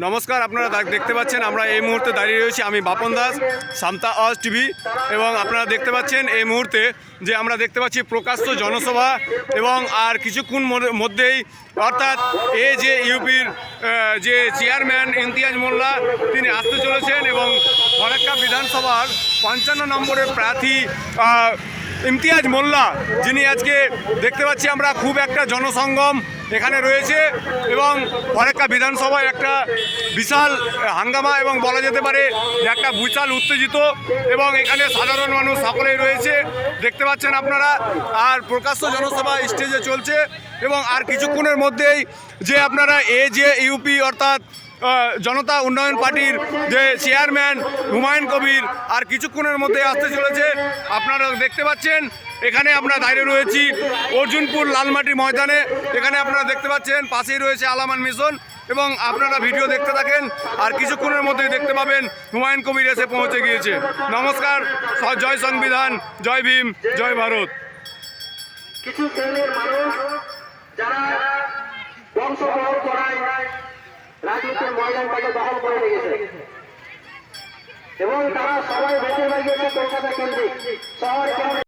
নমস্কার, আপনারা দেখতে পাচ্ছেন আমরা এই মুহূর্তে দাঁড়িয়ে রয়েছি। আমি বাপন দাস, সামতা আওয়াজ টিভি। এবং আপনারা দেখতে পাচ্ছেন এই মুহূর্তে যে আমরা দেখতে পাচ্ছি প্রকাশ্য জনসভা এবং আর কিছুক্ষণ মধ্যেই অর্থাৎ এই যে ইউপির যে চেয়ারম্যান ইমতিয়াজ মোল্লা তিনি আসতে চলেছেন এবং ফরাক্কা বিধানসভার 55 নম্বরের প্রার্থী ইমতিয়াজ মোল্লা, যিনি আজকে দেখতে পাচ্ছি আমরা খুব একটা জনসঙ্গম এখানে রয়েছে এবং ফরাক্কা বিধানসভায় একটা বিশাল হাঙ্গামা এবং বলা যেতে পারে একটা বিশাল উত্তেজিত এবং এখানে সাধারণ মানুষ সকলেই রয়েছে দেখতে পাচ্ছেন আপনারা। আর প্রকাশ্য জনসভা স্টেজে চলছে এবং আর কিছুক্ষণের মধ্যেই যে আপনারা এই যে ইউপি অর্থাৎ জনতা উন্নয়ন পার্টির যে চেয়ারম্যান হুমায়ুন কবির আর কিছুক্ষণের মধ্যে আসতে চলেছে। আপনারা দেখতে পাচ্ছেন এখানে আমরা দাঁড়িয়ে রয়েছি অর্জুনপুর লালমাটি ময়দানে। এখানে আপনারা দেখতে পাচ্ছেন পাশেই রয়েছে আলামান মিশন এবং আপনারা ভিডিও দেখতে থাকেন আর কিছুক্ষণের মধ্যেই দেখতে পাবেন হুমায়ুন কবির এসে পৌঁছে গিয়েছে। নমস্কার, জয় সংবিধান, জয় ভীম, জয় ভারত। কিছু শ্রেণীর মানুষ যারা বংশবহল করায় রাজনীতির ময়দানটাকে দখল করে রেখেছে এবং তারা সবাই বেঁচে বেরিয়েছে কলকাতা কেন্দ্রিক শহর